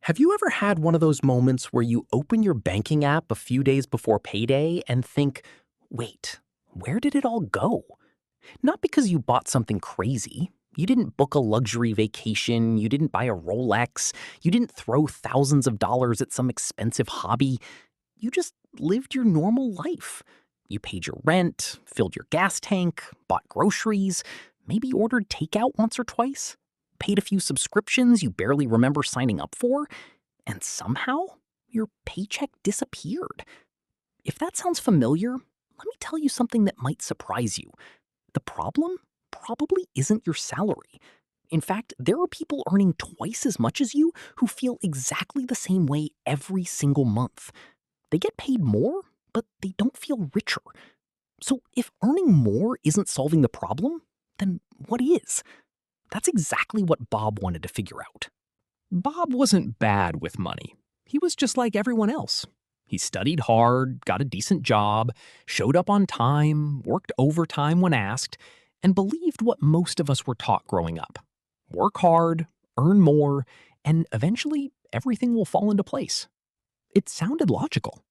Have you ever had one of those moments where you open your banking app a few days before payday and think, wait, where did it all go? Not because you bought something crazy. You didn't book a luxury vacation. You didn't buy a Rolex. You didn't throw thousands of dollars at some expensive hobby. You just lived your normal life. You paid your rent, filled your gas tank, bought groceries, maybe ordered takeout once or twice, paid a few subscriptions you barely remember signing up for, and somehow your paycheck disappeared. If that sounds familiar, let me tell you something that might surprise you. The problem probably isn't your salary. In fact, there are people earning twice as much as you who feel exactly the same way every single month. They get paid more, but they don't feel richer. So if earning more isn't solving the problem, then what is? That's exactly what Bob wanted to figure out. Bob wasn't bad with money. He was just like everyone else. He studied hard, got a decent job, showed up on time, worked overtime when asked, and believed what most of us were taught growing up. Work hard, earn more, and eventually everything will fall into place. It sounded logical.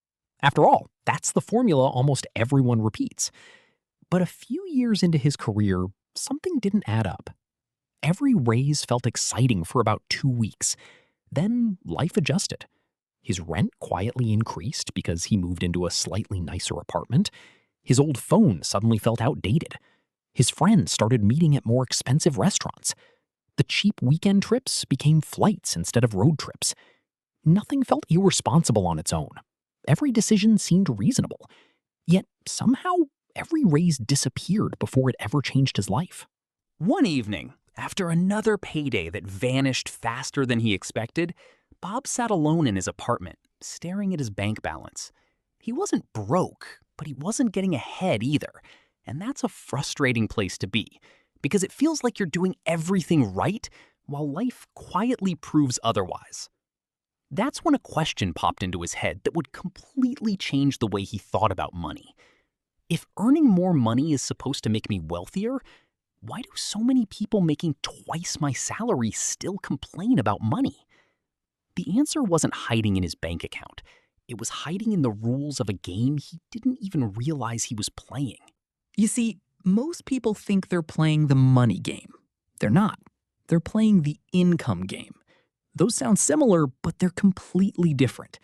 After all, that's the formula almost everyone repeats. But a few years into his career, something didn't add up. Every raise felt exciting for about 2 weeks. Then life adjusted. His rent quietly increased because he moved into a slightly nicer apartment. His old phone suddenly felt outdated. His friends started meeting at more expensive restaurants. The cheap weekend trips became flights instead of road trips. Nothing felt irresponsible on its own. Every decision seemed reasonable. Yet somehow, every raise disappeared before it ever changed his life. One evening, after another payday that vanished faster than he expected, Bob sat alone in his apartment, staring at his bank balance. He wasn't broke, but he wasn't getting ahead either. And that's a frustrating place to be, because it feels like you're doing everything right while life quietly proves otherwise. That's when a question popped into his head that would completely change the way he thought about money. If earning more money is supposed to make me wealthier, why do so many people making twice my salary still complain about money? The answer wasn't hiding in his bank account. It was hiding in the rules of a game he didn't even realize he was playing. You see, most people think they're playing the money game. They're not. They're playing the income game. Those sound similar, but they're completely different.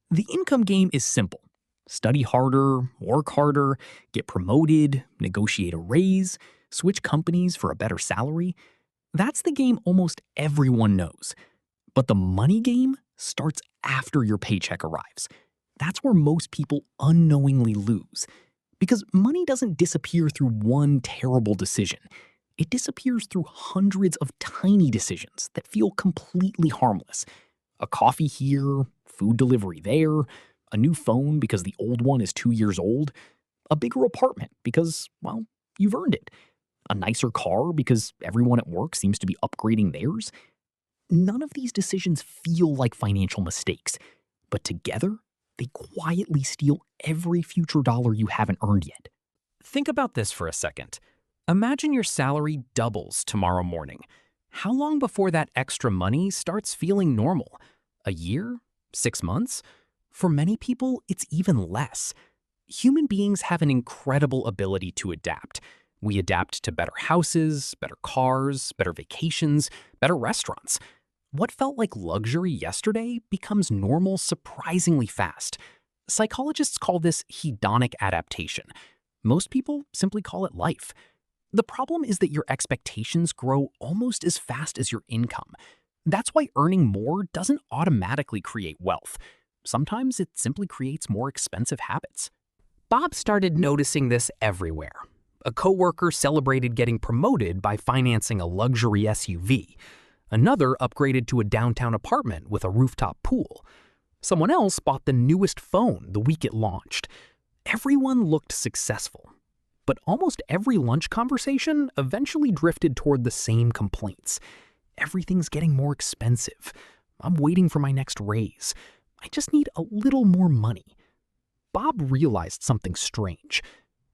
The income game is simple. Study harder, work harder, get promoted, negotiate a raise, switch companies for a better salary. That's the game almost everyone knows. But the money game starts after your paycheck arrives. That's where most people unknowingly lose. Because money doesn't disappear through one terrible decision. It disappears through hundreds of tiny decisions that feel completely harmless. A coffee here, food delivery there, a new phone because the old one is 2 years old, a bigger apartment because, well, you've earned it, a nicer car because everyone at work seems to be upgrading theirs. None of these decisions feel like financial mistakes, but together, they quietly steal every future dollar you haven't earned yet. Think about this for a second. Imagine your salary doubles tomorrow morning. How long before that extra money starts feeling normal? A year? 6 months? For many people, it's even less. Human beings have an incredible ability to adapt. We adapt to better houses, better cars, better vacations, better restaurants. What felt like luxury yesterday becomes normal surprisingly fast. Psychologists call this hedonic adaptation. Most people simply call it life. The problem is that your expectations grow almost as fast as your income. That's why earning more doesn't automatically create wealth. Sometimes it simply creates more expensive habits. Bob started noticing this everywhere. A coworker celebrated getting promoted by financing a luxury SUV. Another upgraded to a downtown apartment with a rooftop pool. Someone else bought the newest phone the week it launched. Everyone looked successful. But almost every lunch conversation eventually drifted toward the same complaints. Everything's getting more expensive. I'm waiting for my next raise. I just need a little more money. Bob realized something strange.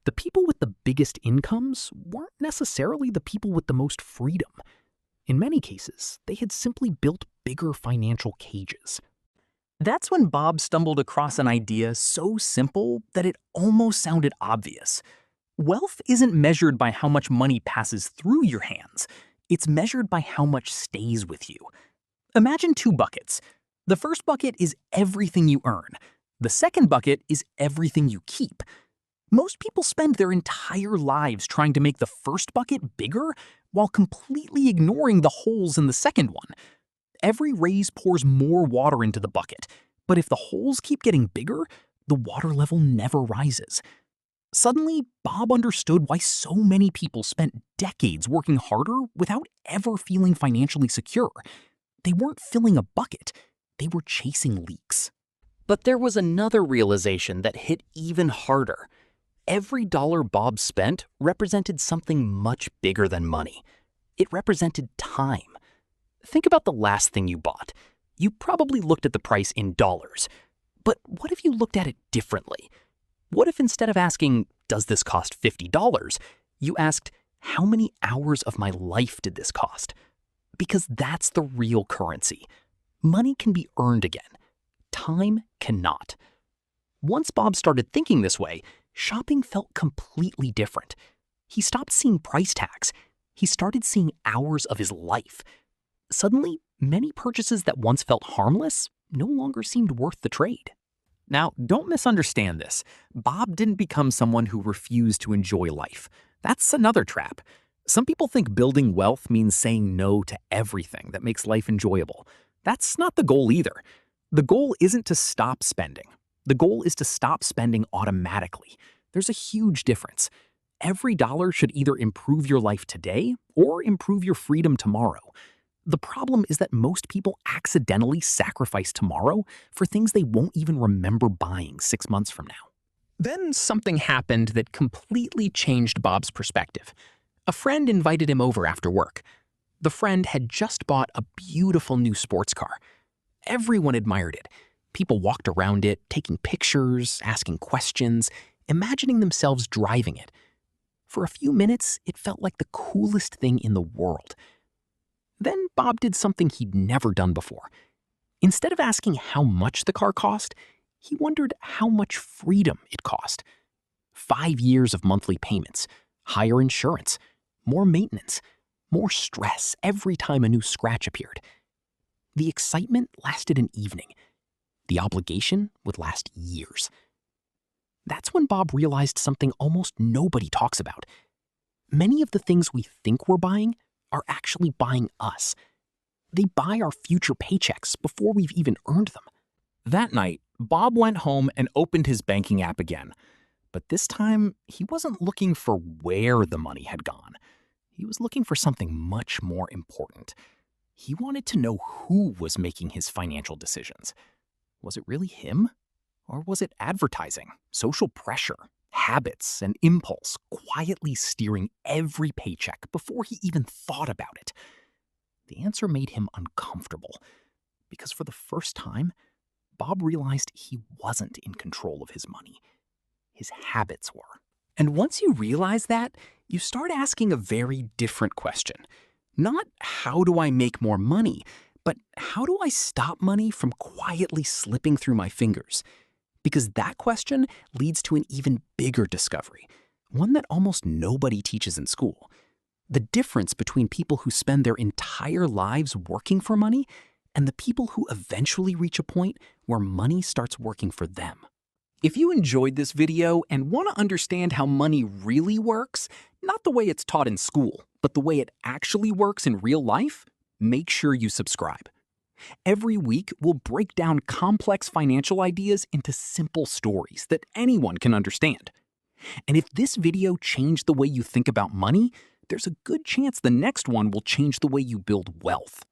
The people with the biggest incomes weren't necessarily the people with the most freedom. In many cases, they had simply built bigger financial cages. That's when Bob stumbled across an idea so simple that it almost sounded obvious. Wealth isn't measured by how much money passes through your hands. It's measured by how much stays with you. Imagine two buckets. The first bucket is everything you earn. The second bucket is everything you keep. Most people spend their entire lives trying to make the first bucket bigger while completely ignoring the holes in the second one. Every raise pours more water into the bucket, but if the holes keep getting bigger, the water level never rises. Suddenly, Bob understood why so many people spent decades working harder without ever feeling financially secure. They weren't filling a bucket, they were chasing leaks. But there was another realization that hit even harder. Every dollar Bob spent represented something much bigger than money. It represented time. Think about the last thing you bought. You probably looked at the price in dollars. But what if you looked at it differently? What if instead of asking, does this cost $50, you asked, how many hours of my life did this cost? Because that's the real currency. Money can be earned again. Time cannot. Once Bob started thinking this way, shopping felt completely different. He stopped seeing price tags. He started seeing hours of his life. Suddenly, many purchases that once felt harmless no longer seemed worth the trade. Now, don't misunderstand this. Bob didn't become someone who refused to enjoy life. That's another trap. Some people think building wealth means saying no to everything that makes life enjoyable. That's not the goal either. The goal isn't to stop spending. The goal is to stop spending automatically. There's a huge difference. Every dollar should either improve your life today or improve your freedom tomorrow. The problem is that most people accidentally sacrifice tomorrow for things they won't even remember buying 6 months from now. Then something happened that completely changed Bob's perspective. A friend invited him over after work. The friend had just bought a beautiful new sports car. Everyone admired it. People walked around it, taking pictures, asking questions, imagining themselves driving it. For a few minutes, it felt like the coolest thing in the world. Then Bob did something he'd never done before. Instead of asking how much the car cost, he wondered how much freedom it cost. 5 years of monthly payments, higher insurance, more maintenance, more stress every time a new scratch appeared. The excitement lasted an evening. The obligation would last years. That's when Bob realized something almost nobody talks about. Many of the things we think we're buying are actually buying us. They buy our future paychecks before we've even earned them. That night, Bob went home and opened his banking app again. But this time, he wasn't looking for where the money had gone. He was looking for something much more important. He wanted to know who was making his financial decisions. Was it really him? Or was it advertising, social pressure, habits, and impulse quietly steering every paycheck before he even thought about it? The answer made him uncomfortable, because for the first time, Bob realized he wasn't in control of his money. His habits were. And once you realize that, you start asking a very different question. Not how do I make more money, but how do I stop money from quietly slipping through my fingers? Because that question leads to an even bigger discovery, one that almost nobody teaches in school. The difference between people who spend their entire lives working for money and the people who eventually reach a point where money starts working for them. If you enjoyed this video and want to understand how money really works, not the way it's taught in school, but the way it actually works in real life, make sure you subscribe. Every week, we'll break down complex financial ideas into simple stories that anyone can understand. And if this video changed the way you think about money, there's a good chance the next one will change the way you build wealth.